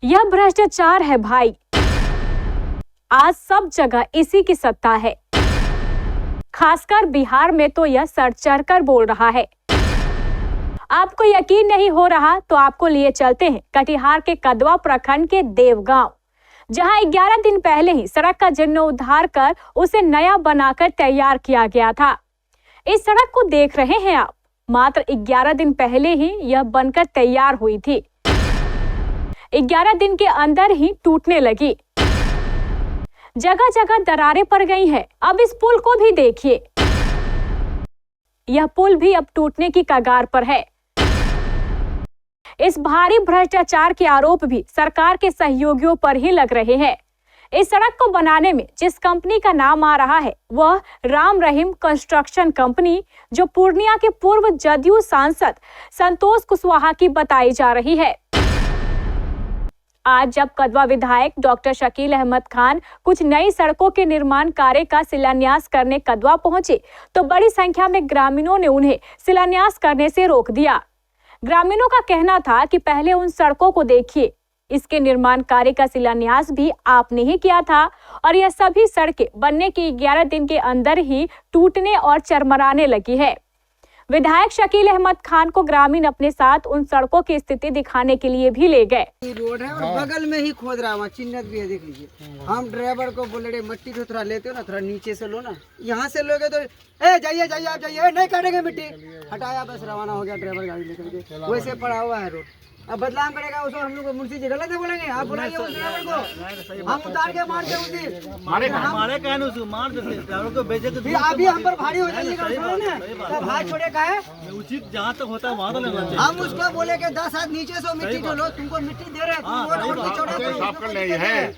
यह भ्रष्टाचार है भाई। आज सब जगह इसी की सत्ता है। खासकर बिहार में तो यह सर चढ़कर बोल रहा है। आपको यकीन नहीं हो रहा तो आपको लिए चलते हैं कटिहार के कदवा प्रखंड के देवगांव, जहां 11 दिन पहले ही सड़क का जीर्णोद्धार कर उसे नया बनाकर तैयार किया गया था। इस सड़क को देख रहे हैं आप, मात्र 11 दिन पहले ही यह बनकर तैयार हुई थी। 11 दिन के अंदर ही टूटने लगी, जगह जगह दरारें पड़ गई हैं। अब इस पुल को भी देखिए, यह पुल भी अब टूटने की कगार पर है। इस भारी भ्रष्टाचार के आरोप भी सरकार के सहयोगियों पर ही लग रहे हैं। इस सड़क को बनाने में जिस कंपनी का नाम आ रहा है वह राम रहीम कंस्ट्रक्शन कंपनी, जो पूर्णिया के पूर्व जदयू सांसद संतोष कुशवाहा की बताई जा रही है। आज जब कदवा विधायक डॉक्टर शकील अहमद खान कुछ नई सड़कों के निर्माण कार्य का शिलान्यास करने कदवा पहुंचे तो बड़ी संख्या में ग्रामीणों ने उन्हें शिलान्यास करने से रोक दिया। ग्रामीणों का कहना था कि पहले उन सड़कों को देखिए, इसके निर्माण कार्य का शिलान्यास भी आपने ही किया था और यह सभी सड़कें बनने के 11 दिन के अंदर ही टूटने और चरमराने लगी है। विधायक शकील अहमद खान को ग्रामीण अपने साथ उन सड़कों की स्थिति दिखाने के लिए भी ले गए। रोड है और बगल में ही खोद रहा, वहाँ चिन्हत भी है, देख लीजिए। हम ड्राइवर को बोले रे मट्टी तो थोड़ा लेते हो ना, थोड़ा नीचे से लो ना, यहाँ से लोगे तो जाइए जाइए आप जाइए, नहीं काटेंगे मिट्टी, हटाया बस रवाना हो गया ड्राइवर गाड़ी लेकर के। वैसे पड़ा हुआ है रोड, अब बदलाव करेगा उसको हम लोग मुंशी जी गलत है बोलेंगे। आप बुलाइए उस ड्राइवर को, हम उतार के मार देंगे, हमारे कहने से मार देते ड्राइवर को, भेजे तो फिर अभी हम पर भारी हो जाएगा तो भाई छोड़े का है। उचित जहाँ तक होता है वहाँ तो लेना चाहिए। हम उसको बोले कि 10 हाथ नीचे से मिट्टी जो लो, तुमको मिट्टी दे रहे हैं।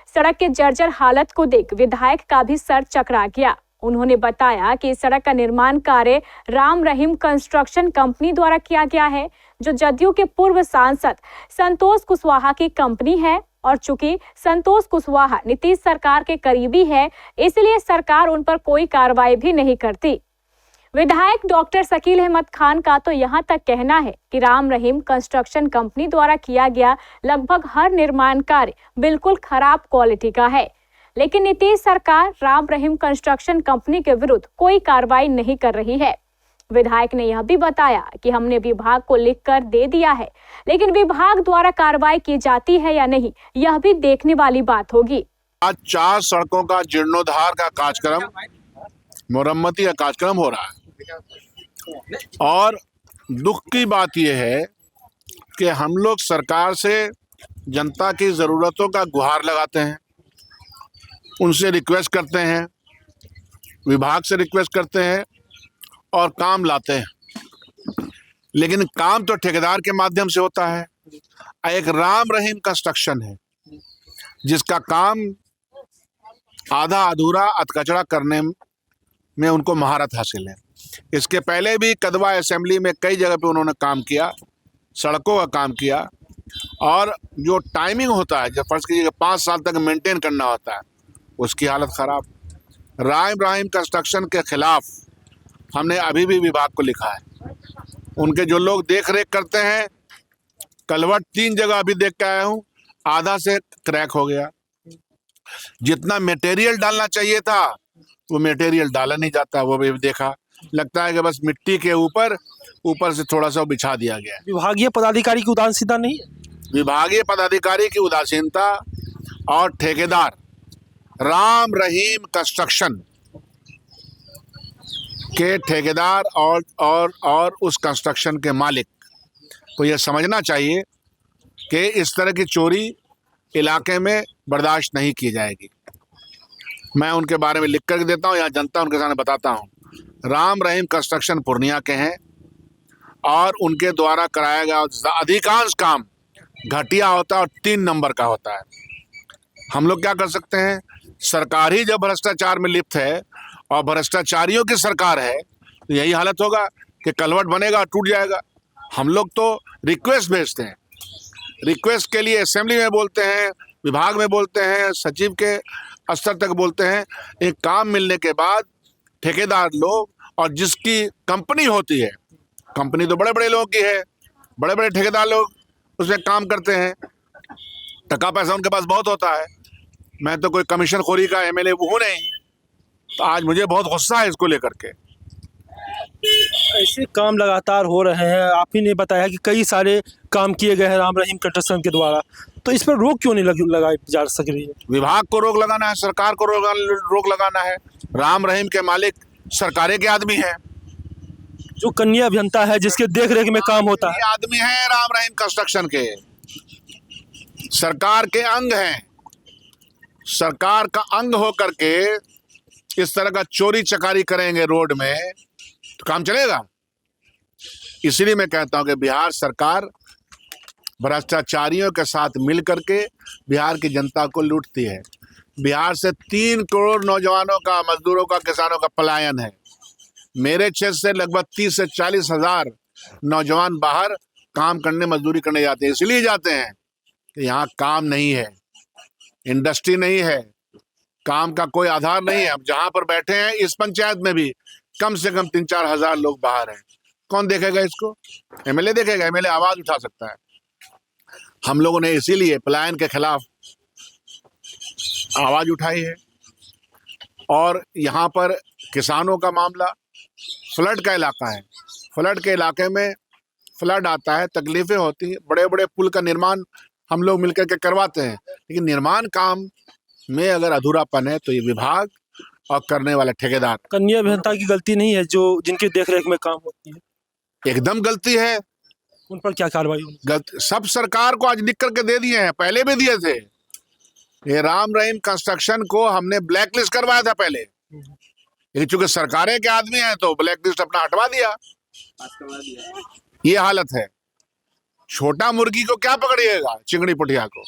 सड़क के जर्जर हालत को देख विधायक का भी सर चकरा गया। उन्होंने बताया कि इस सड़क का निर्माण कार्य राम रहीम कंस्ट्रक्शन कंपनी द्वारा किया गया है, जो जदयू के पूर्व सांसद संतोष कुशवाहा की कंपनी है और चूंकि संतोष कुशवाहा नीतीश सरकार के करीबी है, इसलिए सरकार उन पर कोई कार्रवाई भी नहीं करती। विधायक डॉक्टर शकील अहमद खान का तो यहाँ तक कहना है कि राम रहीम कंस्ट्रक्शन कंपनी द्वारा किया गया लगभग हर निर्माण कार्य बिल्कुल खराब क्वालिटी का है, लेकिन नीतीश सरकार राम रहीम कंस्ट्रक्शन कंपनी के विरुद्ध कोई कार्रवाई नहीं कर रही है। विधायक ने यह भी बताया कि हमने विभाग को लिखकर दे दिया है, लेकिन विभाग द्वारा कार्रवाई की जाती है या नहीं, यह भी देखने वाली बात होगी। आज 4 सड़कों का जीर्णोद्धार का कार्यक्रम, मरम्मती का कार्यक्रम हो रहा है और दुख की बात यह है कि हम लोग सरकार से जनता की ज़रूरतों का गुहार लगाते हैं, उनसे रिक्वेस्ट करते हैं, विभाग से रिक्वेस्ट करते हैं और काम लाते हैं, लेकिन काम तो ठेकेदार के माध्यम से होता है। एक राम रहीम कंस्ट्रक्शन है जिसका काम आधा अधूरा अधकचरा करने में उनको महारत हासिल है। इसके पहले भी कदवा असेंबली में कई जगह पे उन्होंने काम किया, सड़कों का काम किया, और जो टाइमिंग होता है, जब फर्ज कीजिएगा 5 साल तक मेंटेन करना होता है, उसकी हालत ख़राब। राम रहीम कंस्ट्रक्शन के खिलाफ हमने अभी भी विभाग को लिखा है। उनके जो लोग देख रेख करते हैं, कलवट 3 जगह अभी देख के आया हूँ, आधा से क्रैक हो गया। जितना मटेरियल डालना चाहिए था वो मटेरियल डाला नहीं जाता, वो भी देखा। लगता है कि बस मिट्टी के ऊपर से थोड़ा सा बिछा दिया गया। विभागीय पदाधिकारी की उदासीनता नहीं है, विभागीय पदाधिकारी की उदासीनता और ठेकेदार राम रहीम कंस्ट्रक्शन के ठेकेदार और उस कंस्ट्रक्शन के मालिक को यह समझना चाहिए कि इस तरह की चोरी इलाके में बर्दाश्त नहीं की जाएगी। मैं उनके बारे में लिख कर देता हूँ, यहाँ जनता उनके सामने बताता हूँ। राम रहीम कंस्ट्रक्शन पूर्णिया के हैं और उनके द्वारा कराया गया अधिकांश काम घटिया होता है और 3 नंबर का होता है। हम लोग क्या कर सकते हैं? सरकार ही जब भ्रष्टाचार में लिप्त है और भ्रष्टाचारियों की सरकार है तो यही हालत होगा कि कलवट बनेगा और टूट जाएगा। हम लोग तो रिक्वेस्ट भेजते हैं, रिक्वेस्ट के लिए असेंबली में बोलते हैं, विभाग में बोलते हैं, सचिव के स्तर तक बोलते हैं। एक काम मिलने के बाद ठेकेदार लोग और जिसकी कंपनी होती है, कंपनी तो बड़े बड़े लोगों की है, बड़े बड़े ठेकेदार लोग उसमें काम करते हैं, टका पैसा उनके पास बहुत होता है। मैं तो कोई कमीशन खोरी का एमएलए हूँ नहीं, तो आज मुझे बहुत गुस्सा है इसको लेकर के। ऐसे काम लगातार हो रहे हैं, आप ही ने बताया कि कई सारे काम किए गए हैं राम रहीम कंस्ट्रक्शन के द्वारा, तो इस पर रोक क्यों नहीं लगाई जा सक रही है? विभाग को रोक लगाना है, सरकार को रोक लगाना है। राम रहीम के मालिक सरकारें के आदमी हैं। जो कन्या अभियंता है जिसके देख रेख में काम होता है, ये आदमी हैं राम रहीम कंस्ट्रक्शन के, सरकार के अंग हैं। सरकार का अंग होकर के इस तरह का चोरी चकारी करेंगे रोड में तो काम चलेगा? इसलिए मैं कहता हूं कि बिहार सरकार भ्रष्टाचारियों के साथ मिल करके बिहार की जनता को लूटती है। बिहार से 3 करोड़ नौजवानों का, मजदूरों का, किसानों का पलायन है। मेरे क्षेत्र से लगभग 30 से 40 हजार नौजवान बाहर काम करने, मजदूरी करने जाते हैं। इसलिए जाते हैं कि यहाँ काम नहीं है, इंडस्ट्री नहीं है, काम का कोई आधार नहीं है। अब जहाँ पर बैठे हैं इस पंचायत में भी कम से कम 3-4 हजार लोग बाहर हैं। कौन देखेगा इसको? एमएलए देखेगा? एमएलए आवाज उठा सकता है। हम लोगों ने इसीलिए पलायन के खिलाफ आवाज उठाई है। और यहाँ पर किसानों का मामला, फ्लड का इलाका है, फ्लड के इलाके में फ्लड आता है, तकलीफें होती हैं। बड़े बड़े पुल का निर्माण हम लोग मिलकर के करवाते हैं, लेकिन निर्माण काम में अगर अधूरापन है तो ये विभाग और करने वाला ठेकेदार। कन्या अभियंता की गलती नहीं है जो जिनकी देख रेख में काम होती है? एकदम गलती है। उन पर क्या कार्रवाई होनी? गलती सब सरकार को आज लिख करके दे दिए हैं, पहले भी दिए थे। ये राम रहीम कंस्ट्रक्शन को हमने ब्लैक लिस्ट करवाया था पहले, लेकिन चूंकि सरकारें के आदमी हैं तो ब्लैक लिस्ट अपना हटवा दिया। ये हालत है। छोटा मुर्गी को क्या पकड़िएगा, चिंगड़ी पुटिया को।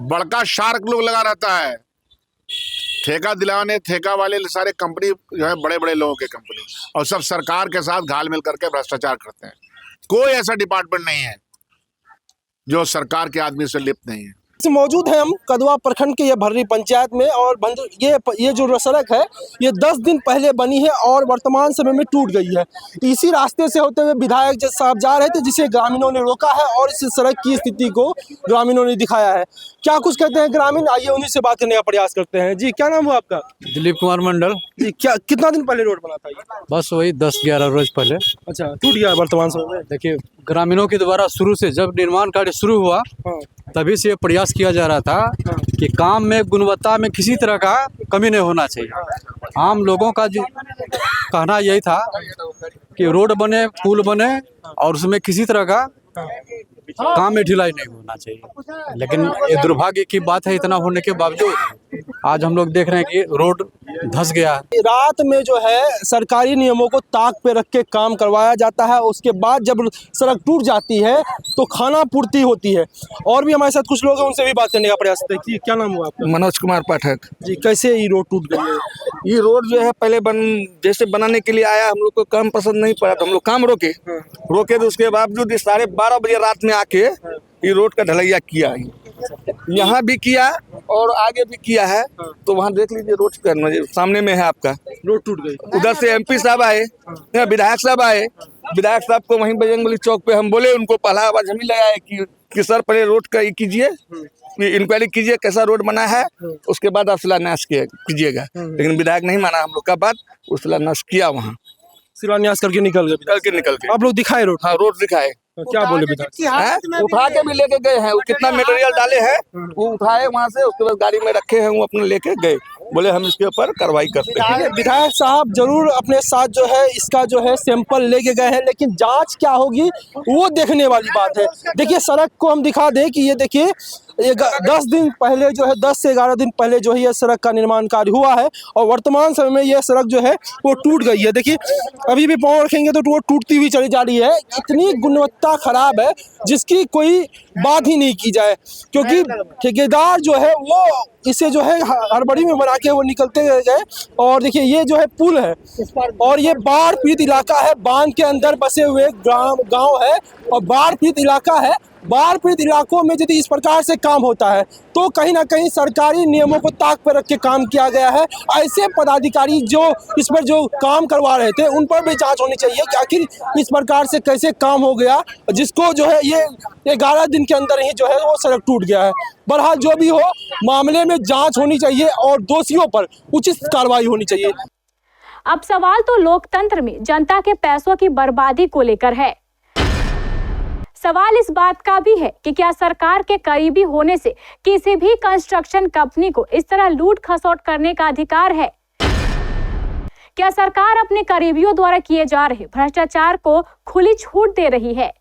बड़का शार्क लोग लगा रहता है, ठेका दिलाने, ठेका वाले सारे कंपनी जो है बड़े बड़े लोगों के कंपनी, और सब सरकार के साथ घाल मिल करके भ्रष्टाचार करते हैं। कोई ऐसा डिपार्टमेंट नहीं है जो सरकार के आदमी से लिप्त नहीं है। मौजूद है हम कदवा प्रखंड के ये भर्री पंचायत में, और ये जो सड़क है ये 10 दिन पहले बनी है और वर्तमान समय में टूट गई है। इसी रास्ते से होते हुए विधायक साहब जा रहे थे, जिसे ग्रामीणों ने रोका है और इस सड़क की स्थिति को ग्रामीणों ने दिखाया है। क्या कुछ कहते हैं ग्रामीण, आइए उन्हीं से बात करने का प्रयास करते हैं। जी, क्या नाम हुआ आपका? दिलीप कुमार मंडल। जी, कितना दिन पहले रोड बना था ये? बस वही 10-11 रोज पहले। अच्छा, टूट गया वर्तमान समय में? देखिए, ग्रामीणों के द्वारा शुरू से जब निर्माण कार्य शुरू हुआ तभी से प्रयास किया जा रहा था कि काम में, गुणवत्ता में किसी तरह का कमी नहीं होना चाहिए। आम लोगों का जो कहना यही था कि रोड बने, पुल बने और उसमें किसी तरह का काम में ढिलाई नहीं होना चाहिए। लेकिन ये दुर्भाग्य की बात है, इतना होने के बावजूद आज हम लोग देख रहे हैं कि रोड धंस गया है। रात में जो है सरकारी नियमों को ताक पे रख के काम करवाया जाता है, उसके बाद जब सड़क टूट जाती है तो खाना पूर्ति होती है। और भी हमारे साथ कुछ लोग हैं, उनसे भी बात करने का प्रयास करते हैं। क्या नाम हुआ आपका? मनोज कुमार पाठक जी, कैसे ये रोड टूट गई है? ये रोड जो है पहले जैसे बनाने के लिए आया, हम लोग को काम पसंद नहीं पड़ा तो हम लोग काम रोके तो उसके बावजूद 12:30 बजे रात में आके ये रोड का ढलैया किया, यहाँ भी किया और आगे भी किया है। तो वहाँ देख लीजिए, रोड का सामने में है आपका, रोड टूट गई। उधर से एमपी साहब आए, विधायक साहब आए। विधायक साहब को वहीं बजरंगबली चौक पे हम बोले, उनको पहला आवाज हम ही लगाए कि सर पहले रोड का कीजिए, इंक्वायरी कीजिए कैसा रोड बना है, उसके बाद आप शिलान्यास कीजिएगा। लेकिन विधायक नहीं माना हम लोग का बात, वो शिलान्यास किया, वहाँ शिलान्यास करके निकल गए। आप लोग दिखाए रोड? हाँ, रोड दिखाए। क्या बोले विधायक? उठा के भी लेके गए हैं, वो कितना मटेरियल डाले हैं वो उठाए वहाँ से, उसके बाद गाड़ी में रखे हैं, वो अपने लेके गए, बोले हम इसके ऊपर कार्रवाई करते हैं। विधायक साहब जरूर अपने साथ जो है इसका जो है सैंपल लेके गए हैं, लेकिन जांच क्या होगी वो देखने वाली बात है। देखिए, सड़क को हम दिखा दें कि ये देखिए, ये 10 दिन पहले जो है, 10 से 11 दिन पहले जो है ये सड़क का निर्माण कार्य हुआ है और वर्तमान समय में यह सड़क जो है वो टूट गई है। देखिए, अभी भी पाँव रखेंगे तो वो टूटती हुई चली जा रही है। इतनी गुणवत्ता खराब है जिसकी कोई बात ही नहीं की जाए, क्योंकि ठेकेदार जो है वो इसे जो है हड़बड़ी में बना के वो निकलते गए। और देखिए ये जो है पुल है और ये बाढ़ पीड़ित इलाका है, बांध के अंदर बसे हुए गांव है और बाढ़ पीड़ित इलाका है। बाढ़ पीड़ित इलाकों में यदि इस प्रकार से काम होता है तो कहीं ना कहीं सरकारी नियमों को ताक पर रख के काम किया गया है। ऐसे पदाधिकारी जो इस पर जो काम करवा रहे थे उन पर भी जांच होनी चाहिए कि आखिर इस प्रकार से कैसे काम हो गया, जिसको जो है ये 11 दिन के अंदर ही जो है वो सड़क टूट गया है। बहरहाल जो भी हो, मामले में जांच होनी चाहिए और दोषियों पर उचित कार्रवाई होनी चाहिए। अब सवाल तो लोकतंत्र में जनता के पैसों की बर्बादी को लेकर है। सवाल इस बात का भी है कि क्या सरकार के करीबी होने से किसी भी कंस्ट्रक्शन कंपनी को इस तरह लूट खसोट करने का अधिकार है? क्या सरकार अपने करीबियों द्वारा किए जा रहे भ्रष्टाचार को खुली छूट दे रही है?